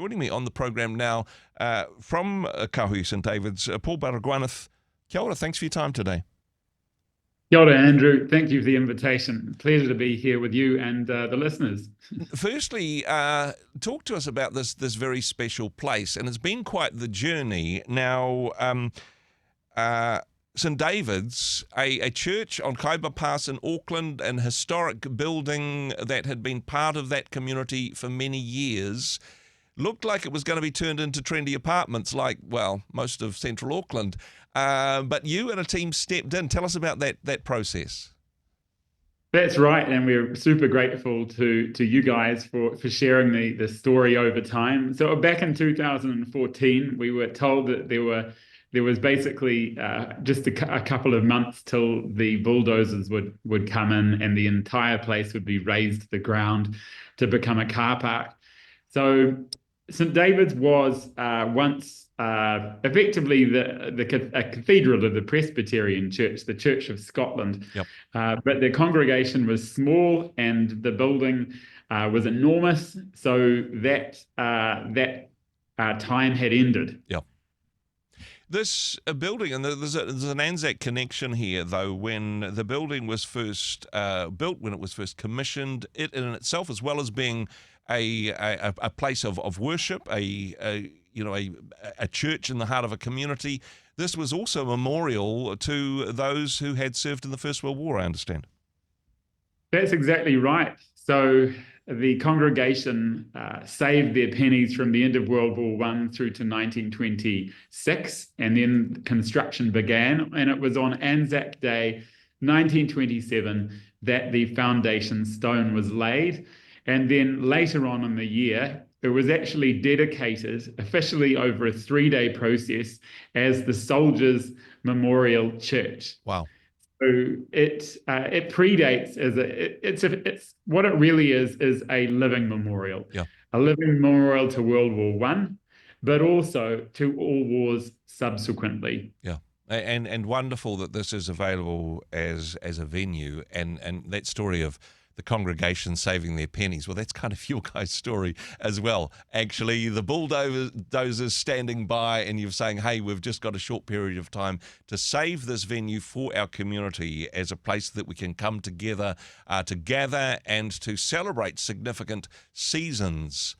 joining me on the program now from Kahui St David's, Paul Baragwanath. Kia ora, thanks for your time today. Kia ora, Andrew. Thank you for the invitation. Pleasure to be here with you and the listeners. Firstly, talk to us about this very special place, and it's been quite the journey. Now, St David's, a church on Kaiba Pass in Auckland, an historic building that had been part of that community for many years, looked like it was going to be turned into trendy apartments like, well, most of central Auckland. But you and a team stepped in. Tell us about that process. That's right, and we're super grateful to you guys for sharing the story over time. So back in 2014, we were told that there was basically just a couple of months till the bulldozers would come in and the entire place would be razed to the ground to become a car park. So St David's was once effectively a cathedral of the Presbyterian Church, the Church of Scotland. Yep. But the congregation was small and the building was enormous, so that time had ended. Yep. This building, and there's an Anzac connection here, though, when the building was first built, when it was first commissioned, it in itself, as well as being a place of worship, a church in the heart of a community, this was also a memorial to those who had served in the First World War, I understand. That's exactly right. So the congregation saved their pennies from the end of World War I through to 1926, and then construction began, and it was on Anzac Day 1927 that the foundation stone was laid. And then later on in the year, it was actually dedicated officially over a 3-day process as the Soldiers Memorial Church. Wow. So it predates it's what it really is a living memorial. Yeah. A living memorial to World War I, but also to all wars subsequently. Yeah. And wonderful that this is available as a venue, and that story of the congregation saving their pennies. Well, that's kind of your guys' story as well. Actually, the bulldozers standing by and you're saying, hey, we've just got a short period of time to save this venue for our community as a place that we can come together to gather and to celebrate significant seasons.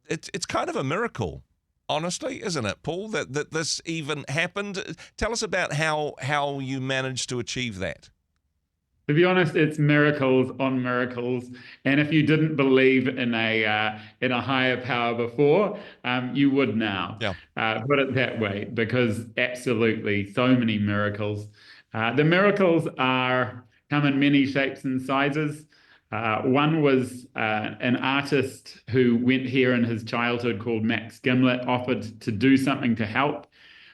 It's kind of a miracle, honestly, isn't it, Paul, that this even happened? Tell us about how you managed to achieve that. To be honest, it's miracles on miracles, and if you didn't believe in a higher power before, you would now. Yeah. Put it that way, because absolutely so many miracles. The miracles come in many shapes and sizes. One was an artist who went here in his childhood called Max Gimlet, offered to do something to help.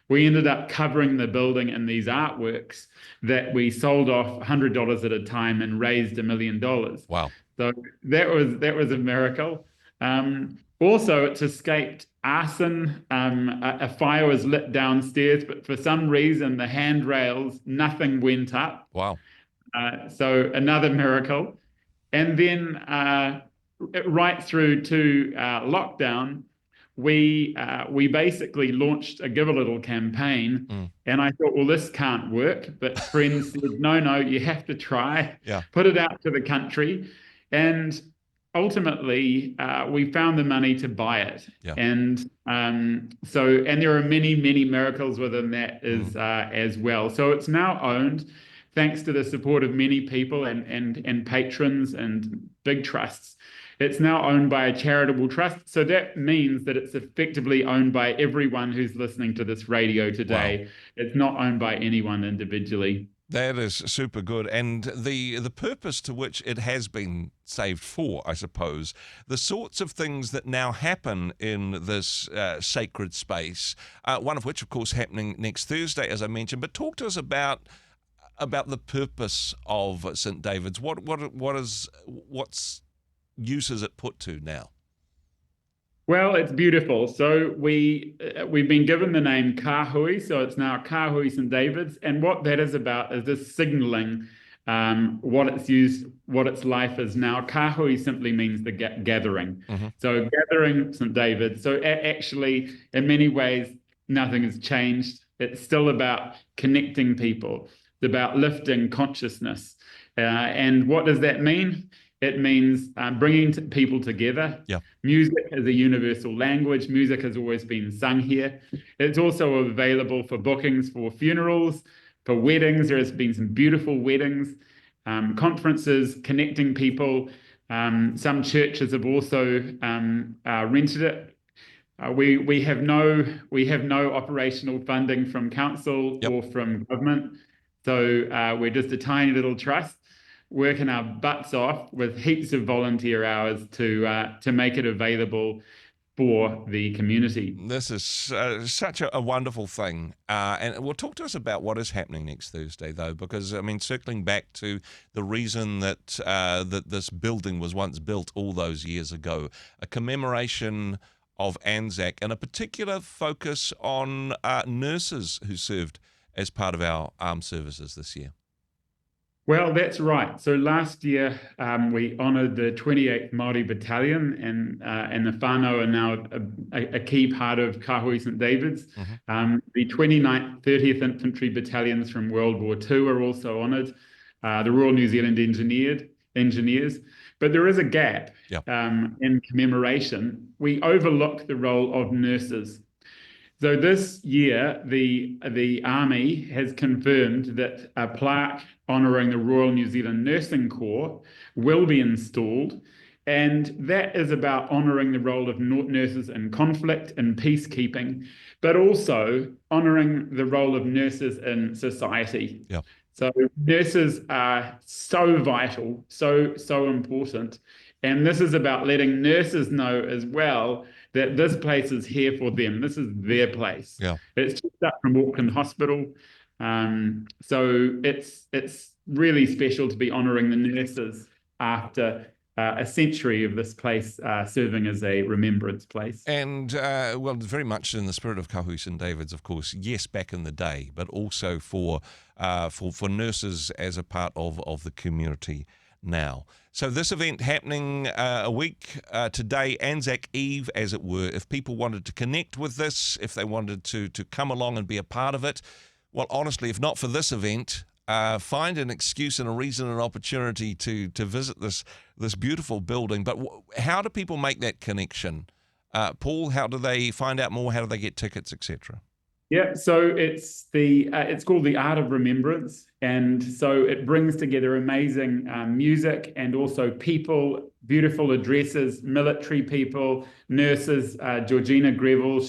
We ended up covering the building in these artworks that we sold off $100 at a time and raised $1 million. Wow. So that was a miracle. Also, it's escaped arson. A fire was lit downstairs, but for some reason, the handrails, nothing went up. Wow. So another miracle. And then right through to lockdown, we basically launched a Give a Little campaign, and I thought, well, this can't work. But friends said, no, you have to try. Yeah. Put it out to the country. And ultimately, we found the money to buy it. Yeah. And so there are many, many miracles within that as well. So it's now owned, thanks to the support of many people and patrons and big trusts. It's now owned by a charitable trust. So that means that it's effectively owned by everyone who's listening to this radio today. Wow. It's not owned by anyone individually. That is super good. And the purpose to which it has been saved for, I suppose, the sorts of things that now happen in this sacred space, one of which, of course, happening next Thursday, as I mentioned. But talk to us about the purpose of St David's. What's use is it put to now? Well, it's beautiful. So we've been given the name Kahui, so it's now Kahui St David's, and what that is about is this signalling what it's used, what its life is now. Kahui simply means the gathering. So gathering St. David's. So actually, in many ways, nothing has changed. It's still about connecting people. It's about lifting consciousness. And what does that mean? It means bringing people together. Yeah. Music is a universal language. Music has always been sung here. It's also available for bookings for funerals, for weddings. There has been some beautiful weddings, conferences, connecting people. Some churches have also rented it. We have no operational funding from council or from government. So we're just a tiny little trust working our butts off with heaps of volunteer hours to make it available for the community. This is such a wonderful thing. And well, talk to us about what is happening next Thursday, though, because, I mean, circling back to the reason that that this building was once built all those years ago, a commemoration of Anzac and a particular focus on nurses who served as part of our armed services this year. Well, that's right. So last year we honoured the 28th Māori Battalion, and the whānau are now a key part of Kahui St. David's. The 29th, 30th Infantry Battalions from World War II are also honoured, the Royal New Zealand Engineers. But there is a gap in commemoration. We overlook the role of nurses. So this year, the Army has confirmed that a plaque honouring the Royal New Zealand Nursing Corps will be installed, and that is about honouring the role of nurses in conflict and peacekeeping, but also honouring the role of nurses in society. Yeah. So nurses are so vital, so important, and this is about letting nurses know as well that this place is here for them. This is their place. Yeah. It's just up from Auckland Hospital. So it's really special to be honouring the nurses after a century of this place serving as a remembrance place. And, well, very much in the spirit of Kahui St. David's, of course, yes, back in the day, but also for nurses as a part of the community now. So this event happening a week today, Anzac Eve, as it were. If people wanted to connect with this, if they wanted to come along and be a part of it, well, honestly, if not for this event, find an excuse and a reason and opportunity to visit this beautiful building. But how do people make that connection? Paul, how do they find out more? How do they get tickets, etc.? Yeah, so it's called the Art of Remembrance, and so it brings together amazing music and also people, beautiful addresses, military people, nurses. Georgina Greville,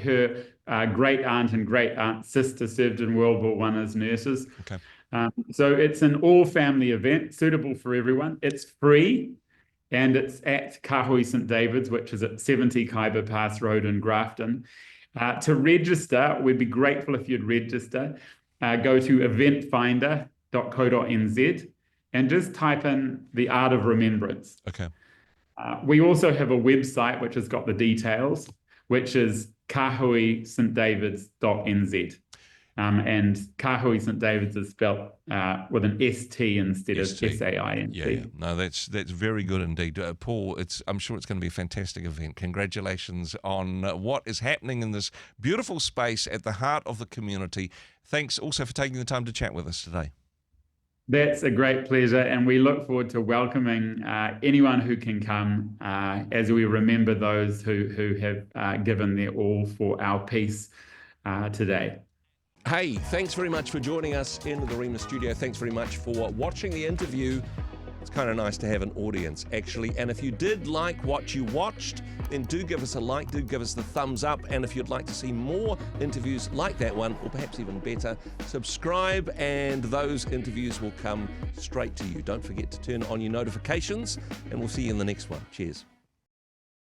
her great aunt and great aunt sister served in World War I as nurses. Okay. So it's an all-family event, suitable for everyone. It's free, and it's at Kahui St. David's, which is at 70 Kaiba Pass Road in Grafton. To register, we'd be grateful if you'd register. Go to eventfinder.co.nz and just type in the Art of Remembrance. Okay. We also have a website which has got the details, which is kahuistdavids.nz. And Kahui St. David's is spelled with an ST instead of SAINT. Yeah. No, that's very good indeed. Paul, I'm sure it's going to be a fantastic event. Congratulations on what is happening in this beautiful space at the heart of the community. Thanks also for taking the time to chat with us today. That's a great pleasure, and we look forward to welcoming anyone who can come as we remember those who have given their all for our peace today. Hey, thanks very much for joining us in the Rhema studio. Thanks very much for watching the interview. It's kind of nice to have an audience, actually. And if you did like what you watched, then do give us a like, do give us the thumbs up. And if you'd like to see more interviews like that one, or perhaps even better, subscribe and those interviews will come straight to you. Don't forget to turn on your notifications, and we'll see you in the next one. Cheers.